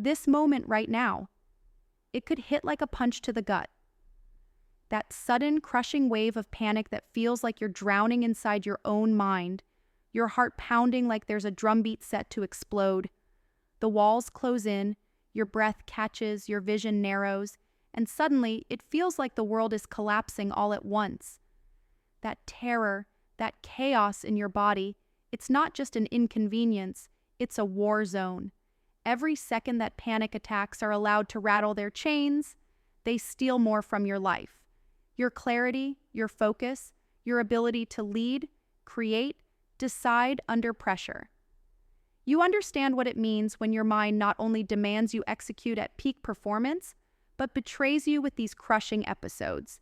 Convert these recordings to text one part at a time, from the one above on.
this moment right now. It could hit like a punch to the gut. That sudden, crushing wave of panic that feels like you're drowning inside your own mind, your heart pounding like there's a drumbeat set to explode. The walls close in, your breath catches, your vision narrows, and suddenly it feels like the world is collapsing all at once. That terror, that chaos in your body, it's not just an inconvenience, it's a war zone. Every second that panic attacks are allowed to rattle their chains, they steal more from your life. Your clarity, your focus, your ability to lead, create, decide under pressure. You understand what it means when your mind not only demands you execute at peak performance, but betrays you with these crushing episodes.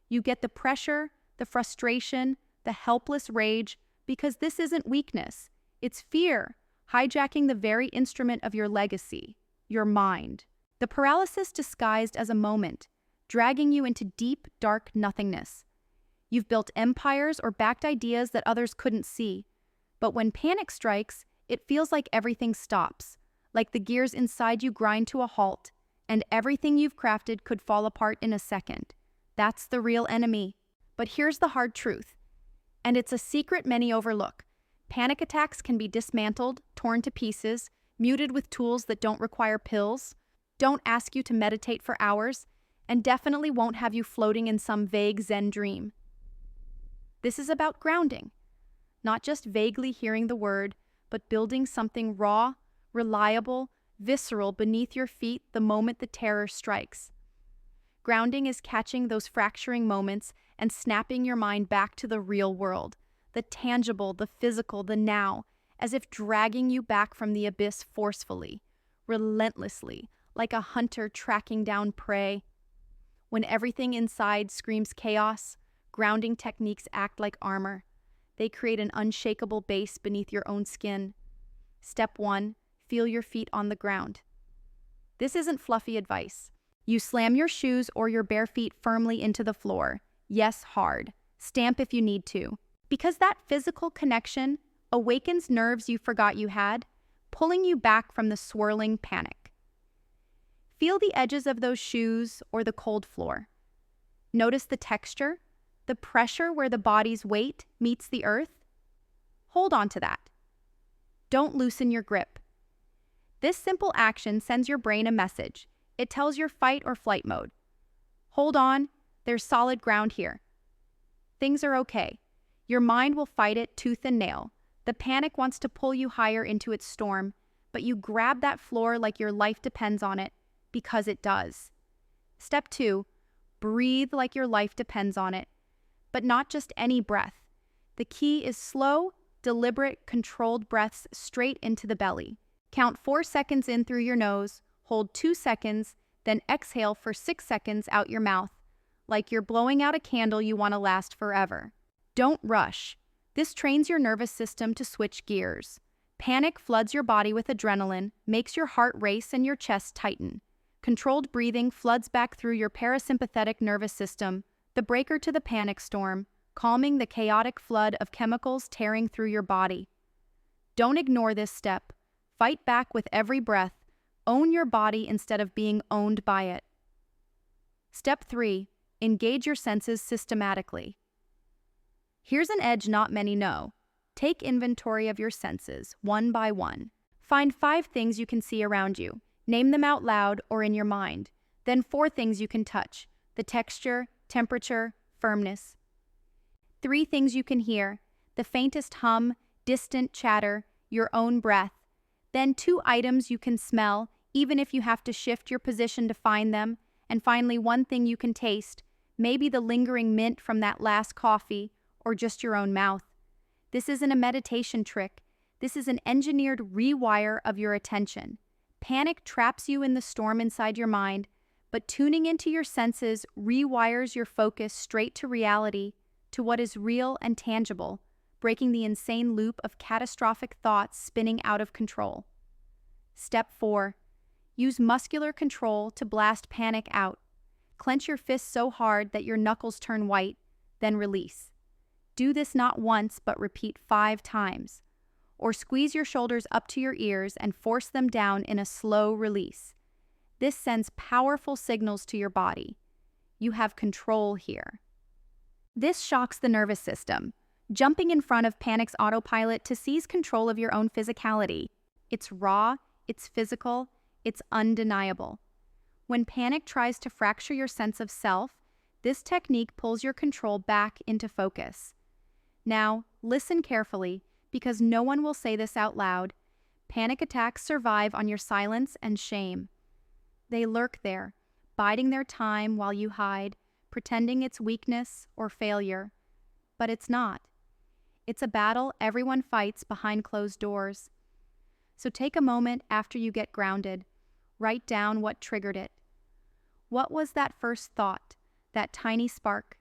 You get the pressure, the frustration, the helpless rage, because this isn't weakness, it's fear, hijacking the very instrument of your legacy, your mind. The paralysis disguised as a moment, dragging you into deep, dark nothingness. You've built empires or backed ideas that others couldn't see. But when panic strikes, it feels like everything stops, like the gears inside you grind to a halt, and everything you've crafted could fall apart in a second. That's the real enemy. But here's the hard truth, and it's a secret many overlook. Panic attacks can be dismantled, torn to pieces, muted with tools that don't require pills, don't ask you to meditate for hours, and definitely won't have you floating in some vague Zen dream. This is about grounding, not just vaguely hearing the word, but building something raw, reliable, visceral beneath your feet the moment the terror strikes. Grounding is catching those fracturing moments and snapping your mind back to the real world, the tangible, the physical, the now, as if dragging you back from the abyss forcefully, relentlessly, like a hunter tracking down prey. When everything inside screams chaos, grounding techniques act like armor. They create an unshakable base beneath your own skin. Step 1, feel your feet on the ground. This isn't fluffy advice. You slam your shoes or your bare feet firmly into the floor. Yes, hard. Stamp if you need to. Because that physical connection awakens nerves you forgot you had, pulling you back from the swirling panic. Feel the edges of those shoes or the cold floor. Notice the texture, the pressure where the body's weight meets the earth. Hold on to that. Don't loosen your grip. This simple action sends your brain a message. It tells your fight or flight mode. Hold on, there's solid ground here. Things are okay. Your mind will fight it tooth and nail. The panic wants to pull you higher into its storm, but you grab that floor like your life depends on it, because it does. Step 2, breathe like your life depends on it, but not just any breath. The key is slow, deliberate, controlled breaths straight into the belly. Count 4 seconds in through your nose, hold 2 seconds, then exhale for 6 seconds out your mouth, like you're blowing out a candle you want to last forever. Don't rush. This trains your nervous system to switch gears. Panic floods your body with adrenaline, makes your heart race and your chest tighten. Controlled breathing floods back through your parasympathetic nervous system, the breaker to the panic storm, calming the chaotic flood of chemicals tearing through your body. Don't ignore this step. Fight back with every breath. Own your body instead of being owned by it. Step 3, engage your senses systematically. Here's an edge not many know. Take inventory of your senses, one by one. Find 5 things you can see around you. Name them out loud or in your mind. Then 4 things you can touch: the texture, temperature, firmness. 3 things you can hear: the faintest hum, distant chatter, your own breath. Then 2 items you can smell, even if you have to shift your position to find them. And finally, 1 thing you can taste, maybe the lingering mint from that last coffee, or just your own mouth. This isn't a meditation trick. This is an engineered rewire of your attention. Panic traps you in the storm inside your mind, but tuning into your senses rewires your focus straight to reality, to what is real and tangible, breaking the insane loop of catastrophic thoughts spinning out of control. Step 4. Use muscular control to blast panic out. Clench your fists so hard that your knuckles turn white, then release. Do this not once, but repeat 5 times. or squeeze your shoulders up to your ears and force them down in a slow release. This sends powerful signals to your body. You have control here. This shocks the nervous system, jumping in front of panic's autopilot to seize control of your own physicality. It's raw, it's physical, it's undeniable. When panic tries to fracture your sense of self, this technique pulls your control back into focus. Now, listen carefully, because no one will say this out loud. Panic attacks survive on your silence and shame. They lurk there, biding their time while you hide, pretending it's weakness or failure. But it's not. It's a battle everyone fights behind closed doors. So take a moment after you get grounded. Write down what triggered it. What was that first thought, that tiny spark?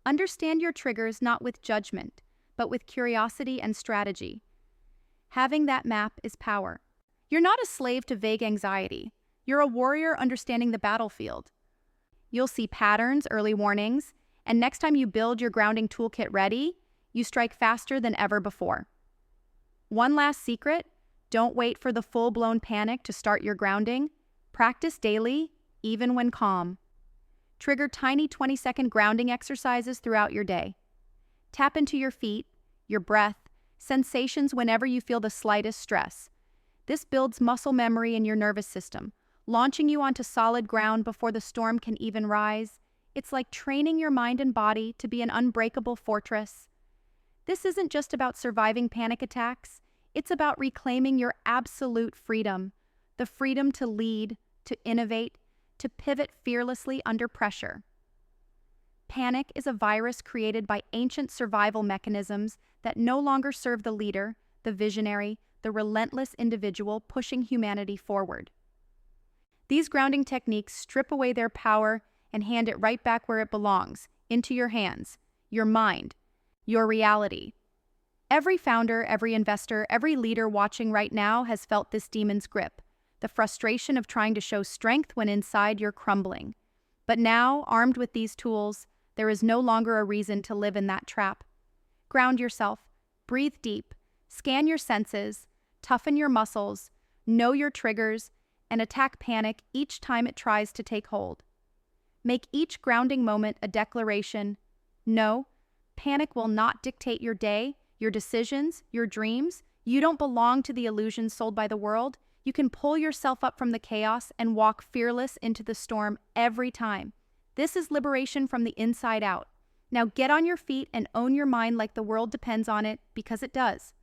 Understand your triggers not with judgment, but with curiosity and strategy. Having that map is power. You're not a slave to vague anxiety. You're a warrior understanding the battlefield. You'll see patterns, early warnings, and next time you build your grounding toolkit ready, you strike faster than ever before. One last secret: don't wait for the full-blown panic to start your grounding. Practice daily, even when calm. Trigger tiny 20-second grounding exercises throughout your day. Tap into your feet, your breath, sensations whenever you feel the slightest stress. This builds muscle memory in your nervous system, launching you onto solid ground before the storm can even rise. It's like training your mind and body to be an unbreakable fortress. This isn't just about surviving panic attacks. It's about reclaiming your absolute freedom, the freedom to lead, to innovate, to pivot fearlessly under pressure. Panic is a virus created by ancient survival mechanisms that no longer serve the leader, the visionary, the relentless individual pushing humanity forward. These grounding techniques strip away their power and hand it right back where it belongs, into your hands, your mind, your reality. Every founder, every investor, every leader watching right now has felt this demon's grip, the frustration of trying to show strength when inside you're crumbling. But now, armed with these tools, there is no longer a reason to live in that trap. Ground yourself, breathe deep, scan your senses, toughen your muscles, know your triggers, and attack panic each time it tries to take hold. Make each grounding moment a declaration. No, panic will not dictate your day, your decisions, your dreams. You don't belong to the illusions sold by the world. You can pull yourself up from the chaos and walk fearless into the storm every time. This is liberation from the inside out. Now get on your feet and own your mind like the world depends on it, because it does.